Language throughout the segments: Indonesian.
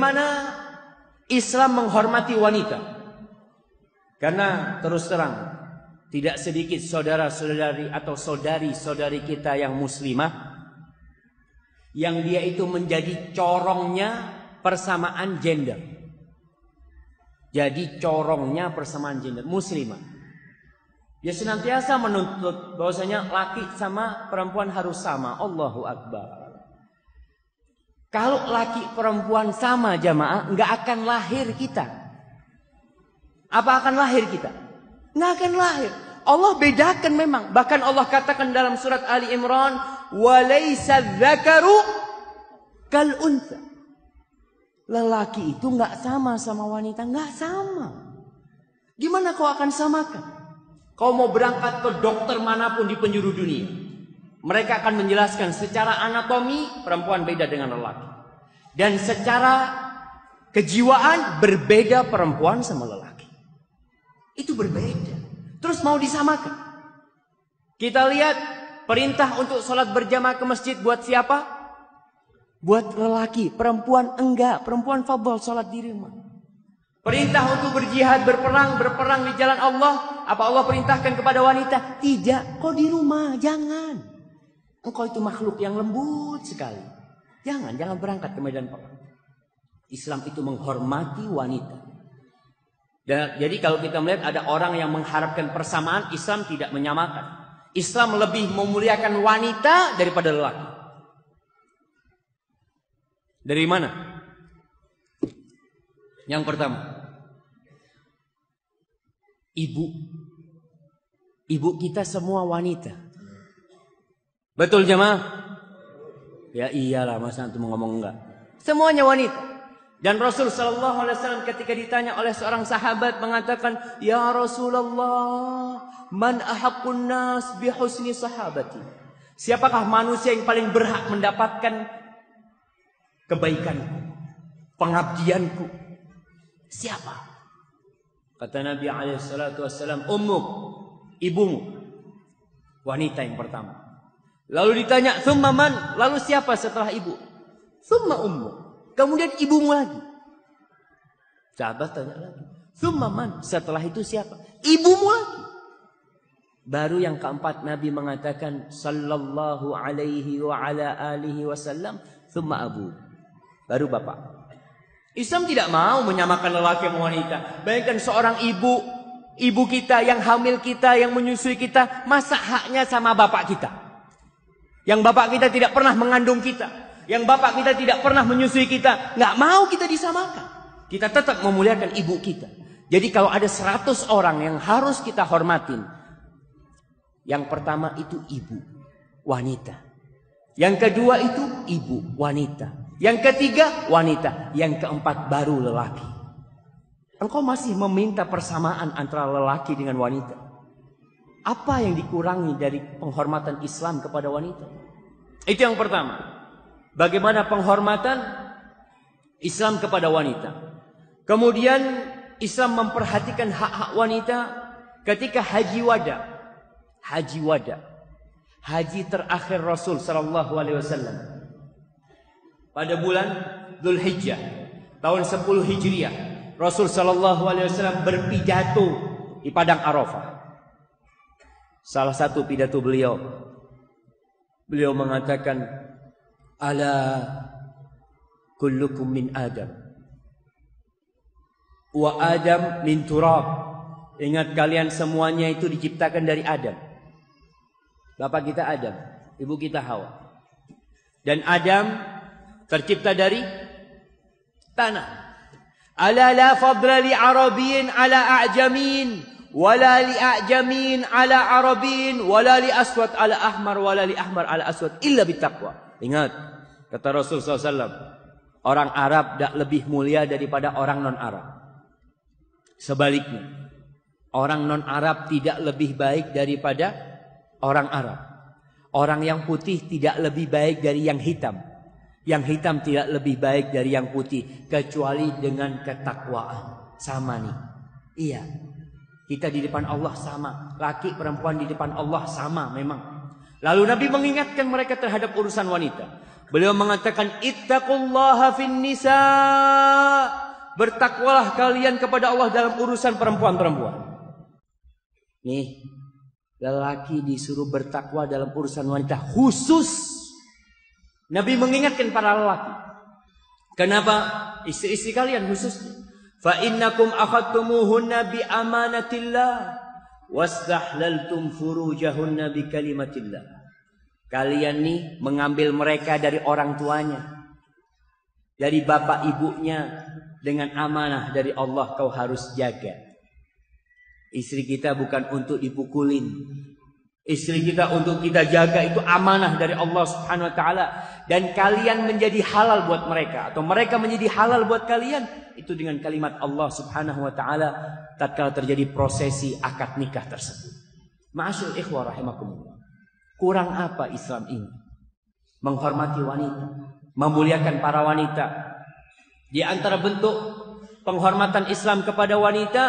bagaimana Islam menghormati wanita. Karena terus terang, tidak sedikit saudara-saudari atau saudari-saudari kita yang muslimah yang dia itu menjadi corongnya persamaan gender. Jadi corongnya persamaan gender muslimah. Dia senantiasa menuntut bahwasanya laki sama perempuan harus sama. Allahu Akbar. Kalau laki perempuan sama jamaah, nggak akan lahir kita. Apa akan lahir kita? Nggak akan lahir. Allah bedakan memang. Bahkan Allah katakan dalam surat Ali Imran, "Walaysa dzakaru kal untha." Lelaki itu nggak sama wanita, nggak sama. Gimana kau akan samakan? Kau mau berangkat ke dokter manapun di penjuru dunia, mereka akan menjelaskan secara anatomi perempuan beda dengan lelaki, dan secara kejiwaan berbeda perempuan sama lelaki. Itu berbeda. Terus mau disamakan. Kita lihat perintah untuk sholat berjamaah ke masjid buat siapa? Buat lelaki. Perempuan enggak. Perempuan fadhol sholat di rumah. Perintah untuk berjihad, berperang di jalan Allah. Apa Allah perintahkan kepada wanita? Tidak. Kau di rumah, jangan. Engkau itu makhluk yang lembut sekali. Jangan berangkat ke medan perang. Islam itu menghormati wanita. Dan, jadi kalau kita melihat ada orang yang mengharapkan persamaan, Islam tidak menyamakan. Islam lebih memuliakan wanita daripada lelaki. Dari mana? Yang pertama, ibu kita semua wanita. Betul jemaah? Ya iyalah, masa antum ngomong enggak? Semuanya wanita. Dan Rasul sallallahu alaihi wasallam ketika ditanya oleh seorang sahabat mengatakan, "Ya Rasulullah, man ahaqqun nas bi husni sahabati?" Siapakah manusia yang paling berhak mendapatkan kebaikanku, pengabdianku? Siapa? Kata Nabi alaihi salatu wasallam, "Ummuk," ibumu. Wanita yang pertama. Lalu ditanya, "Tsumma man?" Lalu siapa setelah ibu? "Tsumma ummuk." Kemudian ibumu lagi. Sahabat tanya lagi. Tsumma man? Setelah itu siapa? Ibumu lagi. Baru yang keempat Nabi mengatakan sallallahu alaihi wa ala alihi wasallam, tsumma abu. Baru bapak. Islam tidak mau menyamakan lelaki dan wanita. Bayangkan seorang ibu kita yang hamil kita, yang menyusui kita, masa haknya sama bapak kita? Yang bapak kita tidak pernah mengandung kita. Yang bapak kita tidak pernah menyusui kita. Nggak mau kita disamakan. Kita tetap memuliakan ibu kita. Jadi kalau ada 100 orang yang harus kita hormatin, yang pertama itu ibu, wanita. Yang kedua itu ibu, wanita. Yang ketiga wanita. Yang keempat baru lelaki. Engkau masih meminta persamaan antara lelaki dengan wanita. Apa yang dikurangi dari penghormatan Islam kepada wanita? Itu yang pertama. Bagaimana penghormatan Islam kepada wanita. Kemudian Islam memperhatikan hak-hak wanita ketika haji wada. Haji wada. Haji terakhir Rasul sallallahu alaihi wasallam. Pada bulan Dzulhijjah tahun 10 Hijriah, Rasul sallallahu alaihi wasallam berpidato di padang Arafah. Salah satu pidato beliau mengatakan, "Ala kullukum min Adam wa Adam min turab." Ingat, kalian semuanya itu diciptakan dari Adam. Bapak kita Adam, ibu kita Hawa. Dan Adam tercipta dari tanah. Ala la fadla li arabiyyin ala a'jamin, wala li a'jamin ala arabin, wala li aswad ala ahmar, wala li ahmar ala aswad illa bittaqwa. Ingat, kata Rasul SAW, orang Arab tidak lebih mulia daripada orang non-Arab. Sebaliknya, orang non-Arab tidak lebih baik daripada orang Arab. Orang yang putih tidak lebih baik dari yang hitam. Yang hitam tidak lebih baik dari yang putih, kecuali dengan ketakwaan. Sama nih. Iya, kita di depan Allah sama. Laki perempuan di depan Allah sama memang. Lalu Nabi mengingatkan mereka terhadap urusan wanita. Beliau mengatakan, ittaqullaha fin nisa. Bertakwalah kalian kepada Allah dalam urusan perempuan-perempuan. Nih, lelaki disuruh bertakwa dalam urusan wanita khusus. Nabi mengingatkan para lelaki. Kenapa? Istri-istri kalian khususnya. Fa innakum akhadtumuhunna bi amanatillah wastahlaltum furujahunna bi kalimatillah. Kalian nih mengambil mereka dari orang tuanya, dari bapak ibunya, dengan amanah dari Allah kau harus jaga. Istri kita bukan untuk dipukulin. Istri kita untuk kita jaga, itu amanah dari Allah Subhanahu wa taala, dan kalian menjadi halal buat mereka atau mereka menjadi halal buat kalian itu dengan kalimat Allah Subhanahu wa taala tatkala terjadi prosesi akad nikah tersebut. Ma'asyiral ikhwah rahimakumullah. Kurang apa Islam ini? Menghormati wanita, memuliakan para wanita. Di antara bentuk penghormatan Islam kepada wanita,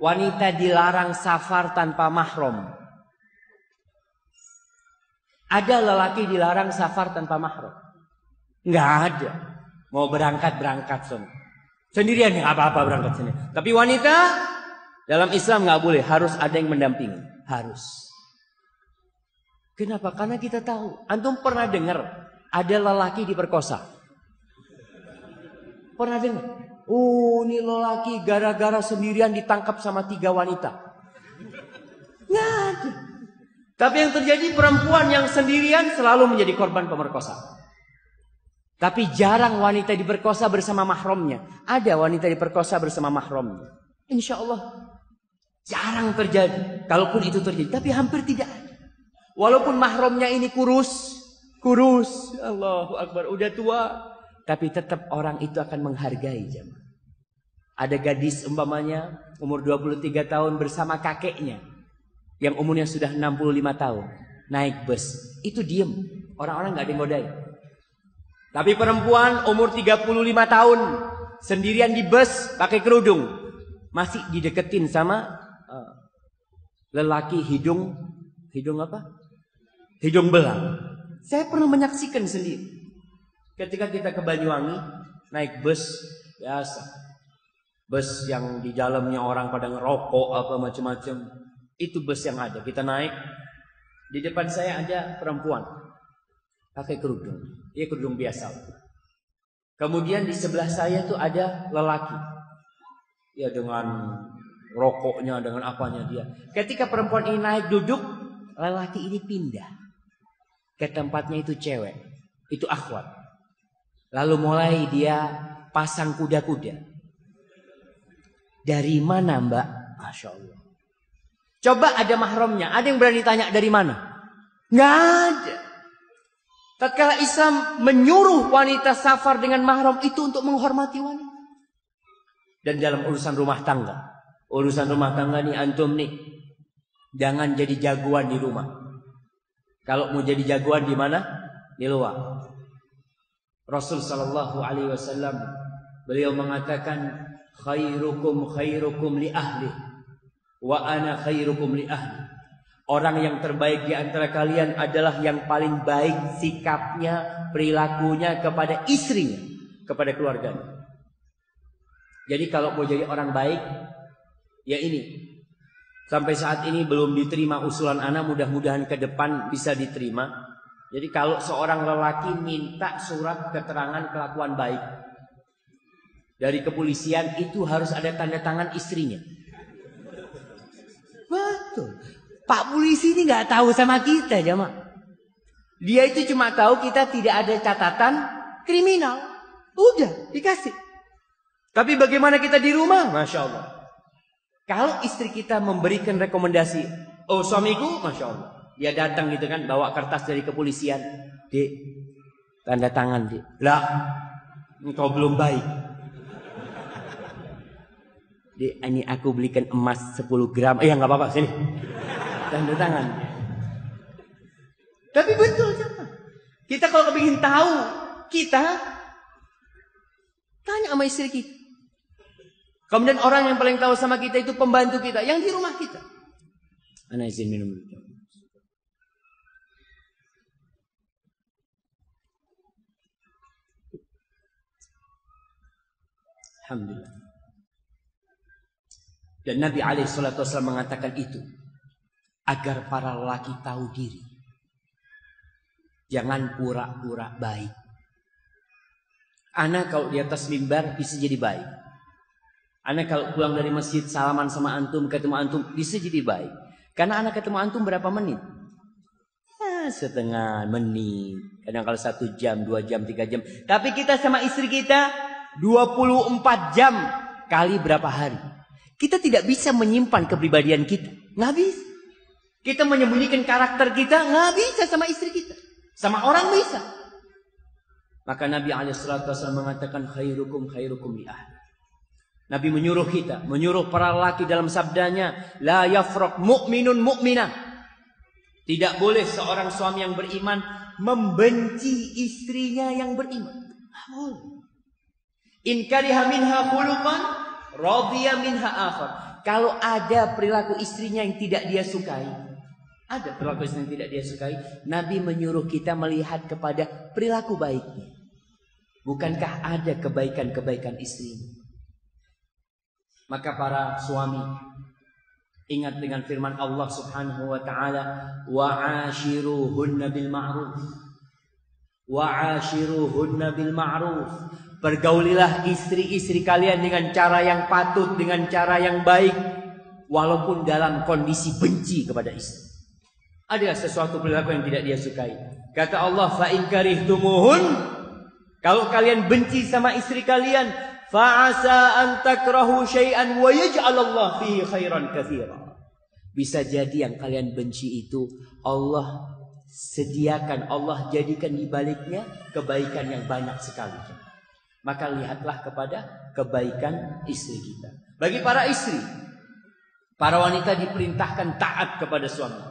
wanita dilarang safar tanpa mahram. Ada lelaki dilarang safar tanpa mahram? Nggak ada. Mau berangkat sendirian, nggak apa-apa berangkat sendiri. Tapi wanita dalam Islam nggak boleh, harus ada yang mendampingi, harus. Kenapa? Karena kita tahu. Antum pernah dengar ada lelaki diperkosa? Pernah dengar? Oh, ini lelaki gara-gara sendirian ditangkap sama 3 wanita. Nggak ada. Tapi yang terjadi, perempuan yang sendirian selalu menjadi korban pemerkosaan. Tapi jarang wanita diperkosa bersama mahramnya. Ada wanita diperkosa bersama mahramnya. Insya Allah jarang terjadi. Kalaupun itu terjadi, tapi hampir tidak ada. Walaupun mahramnya ini kurus, Allahu Akbar, udah tua, tapi tetap orang itu akan menghargai jemaah. Ada gadis umpamanya umur 23 tahun bersama kakeknya yang umurnya sudah 65 tahun, naik bus, itu diem, orang-orang nggak ada yang ngodain. Tapi perempuan umur 35 tahun sendirian di bus pakai kerudung, masih dideketin sama lelaki hidung apa? Hidung belang. Saya pernah menyaksikan sendiri. Ketika kita ke Banyuwangi, naik bus biasa. Bus yang di dalamnya orang pada ngerokok apa macam-macam. Itu bus yang ada. Kita naik. Di depan saya ada perempuan pakai kerudung. Dia kerudung biasa. Kemudian di sebelah saya tuh ada lelaki. Ya dengan rokoknya, dengan apanya dia. Ketika perempuan ini naik duduk, lelaki ini pindah ke tempatnya itu cewek, itu akhwat. Lalu mulai dia pasang kuda-kuda. Dari mana mbak? Masya Allah. Coba ada mahramnya, ada yang berani tanya dari mana? Nggak ada. Tatkala Islam menyuruh wanita safar dengan mahram itu untuk menghormati wanita. Dan dalam urusan rumah tangga nih antum nih, jangan jadi jagoan di rumah. Kalau mau jadi jagoan di mana? Di luar. Rasul sallallahu alaihi wasallam beliau mengatakan, khairukum li ahli wa ana khairukum li ahli. Orang yang terbaik di antara kalian adalah yang paling baik sikapnya, perilakunya kepada istrinya, kepada keluarganya. Jadi kalau mau jadi orang baik, ya ini. Sampai saat ini belum diterima usulan ana, mudah-mudahan ke depan bisa diterima. Jadi kalau seorang lelaki minta surat keterangan kelakuan baik dari kepolisian, itu harus ada tanda tangan istrinya. Betul. Pak polisi ini nggak tahu sama kita, jemaah. Dia itu cuma tahu kita tidak ada catatan kriminal. Udah dikasih. Tapi bagaimana kita di rumah? Masya Allah. Kalau istri kita memberikan rekomendasi, oh suamiku, Masya Allah, dia datang gitu kan, bawa kertas dari kepolisian, Dek, tanda tangan Dek. Lah, engkau belum baik. Dek, ini aku belikan emas 10 gram. Ya nggak apa-apa, sini. Tanda tangan. Tapi betul sama. Kita kalau kepingin tahu, kita tanya sama istri kita. Kemudian orang yang paling tahu sama kita itu pembantu kita yang di rumah kita. Ana izin minum. Alhamdulillah. Dan Nabi SAW mengatakan itu agar para lelaki tahu diri. Jangan pura-pura baik. Ana kalau di atas mimbar bisa jadi baik. Ana kalau pulang dari masjid salaman sama antum, ketemu antum bisa jadi baik. Karena ana ketemu antum berapa menit? Setengah menit. Kadang kalau 1 jam, 2 jam, 3 jam. Tapi kita sama istri kita 24 jam kali berapa hari. Kita tidak bisa menyimpan kepribadian kita. Nggak bisa. Kita menyembunyikan karakter kita. Nggak bisa sama istri kita. Sama orang bisa. Maka Nabi SAW mengatakan khairukum khairukum li ahli. Nabi menyuruh kita. Menyuruh para lelaki dalam sabdanya. La yafraq mu'minun mu'minah. Tidak boleh seorang suami yang beriman membenci istrinya yang beriman. Nggak boleh. In kariha minha khuluqan radiya minha akhar. Kalau ada perilaku istrinya yang tidak dia sukai, ada perilaku istri yang tidak dia sukai, Nabi menyuruh kita melihat kepada perilaku baiknya. Bukankah ada kebaikan-kebaikan istrinya? Maka para suami ingat dengan firman Allah Subhanahu wa taala, wa'ashiruhunna bil ma'ruf. Wa'ashiruhunna bil ma'ruf. Pergaulilah istri-istri kalian dengan cara yang patut, dengan cara yang baik, walaupun dalam kondisi benci kepada istri. Ada sesuatu perilaku yang tidak dia sukai. Kata Allah, fa in karihtumuhun, kalau kalian benci sama istri kalian, fa asa an takrahu syai'an wa yaj'alallahu fihi khairan katsira. Bisa jadi yang kalian benci itu Allah sediakan, Allah jadikan di baliknya kebaikan yang banyak sekali. Maka lihatlah kepada kebaikan istri kita. Bagi para istri, para wanita diperintahkan taat kepada suami.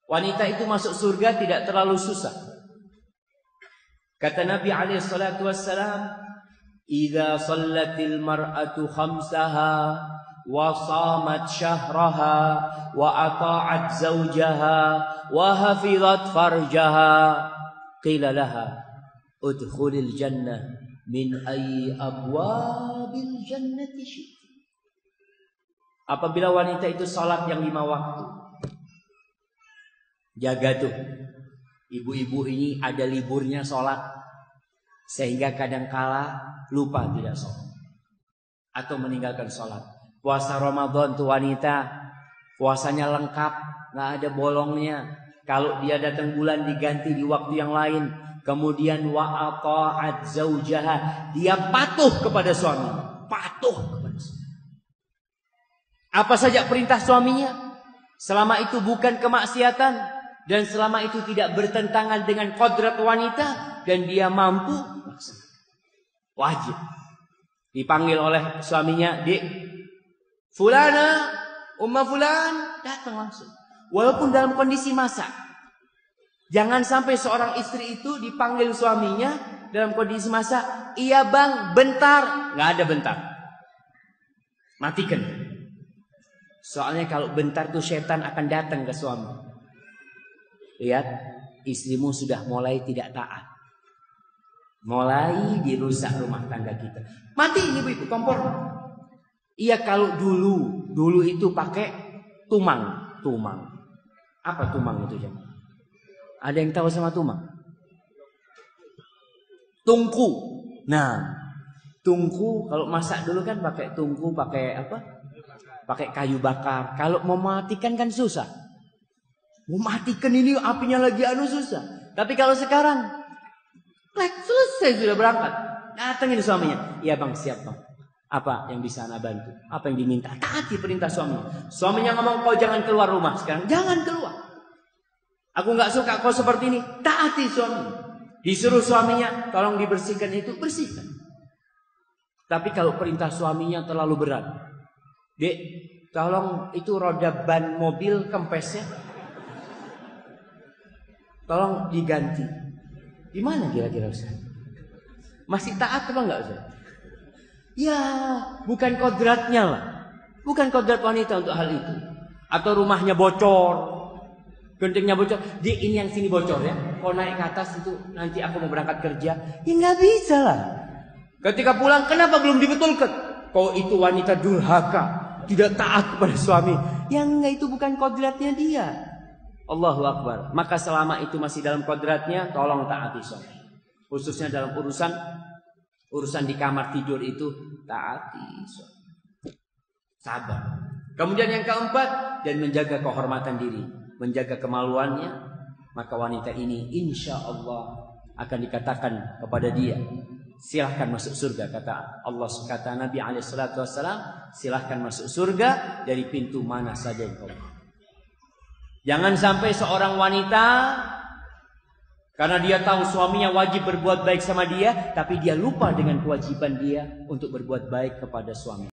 Wanita itu masuk surga tidak terlalu susah. Kata Nabi SAW, "Idza shallatil mar'atu khamsaha wa shamat syahraha wa ata'at zawjaha wa hafizat farjaha qila laha udkhulil jannah min ayyi abwabil jannati syi'ti." Apabila wanita itu salat yang 5 waktu, jaga tuh, ibu-ibu ini ada liburnya salat, sehingga kadangkala lupa tidak salat atau meninggalkan salat. Puasa Ramadan tuh wanita puasanya lengkap, nggak ada bolongnya. Kalau dia datang bulan diganti di waktu yang lain. Kemudian wa ata'at zaujaha, dia patuh kepada suami, patuh kepada suami. Apa saja perintah suaminya, selama itu bukan kemaksiatan dan selama itu tidak bertentangan dengan kodrat wanita dan dia mampu, wajib dipanggil oleh suaminya, "Dik, fulana, umma fulan," datang langsung. Walaupun dalam kondisi masak. Jangan sampai seorang istri itu dipanggil suaminya dalam kondisi masak. "Iya bang, bentar." Nggak ada bentar. Matikan. Soalnya kalau bentar tuh setan akan datang ke suami. Lihat, istrimu sudah mulai tidak taat. Mulai dirusak rumah tangga kita. Mati ibu-ibu, kompor. Iya kalau dulu itu pakai tumang. Apa tumang itu jemaah? Ada yang tahu sama tumang? Tungku. Nah, tungku kalau masak dulu kan pakai tungku, pakai apa? Pakai kayu bakar. Kalau mau matikan kan susah. Mau matikan ini apinya lagi susah. Tapi kalau sekarang, selesai sudah berangkat. Datangin suaminya. "Iya bang, siap bang. Apa yang bisa Anda bantu? Apa yang diminta?" Taati perintah suaminya. Suaminya ngomong, "Kau jangan keluar rumah sekarang." Jangan keluar. "Aku nggak suka kau seperti ini." Taati suami. Disuruh suaminya, "Tolong dibersihkan itu," bersihkan. Tapi kalau perintah suaminya terlalu berat, "Dek, tolong itu roda ban mobil kempesnya, tolong diganti." Gimana kira-kira Ustaz? Masih taat apa enggak Ustaz? Ya, bukan kodratnya lah. Bukan kodrat wanita untuk hal itu. Atau rumahnya bocor, gentingnya bocor. "Di ini yang sini bocor ya. Kalau naik ke atas itu nanti aku mau berangkat kerja." Ya nggak bisa lah. Ketika pulang, kenapa belum dibetulkan? Kau itu wanita durhaka, tidak taat kepada suami. Yang enggak, itu bukan kodratnya dia. Allahu Akbar. Maka selama itu masih dalam kodratnya, tolong taati suami. Khususnya dalam urusan di kamar tidur itu, taati suami. Sabar. Kemudian yang keempat, dan menjaga kehormatan diri, menjaga kemaluannya. Maka wanita ini insya Allah akan dikatakan kepada dia, silahkan masuk surga. Kata Allah, kata Nabi SAW, silahkan masuk surga dari pintu mana saja yang kau mau. Jangan sampai seorang wanita karena dia tahu suaminya wajib berbuat baik sama dia, tapi dia lupa dengan kewajiban dia untuk berbuat baik kepada suami.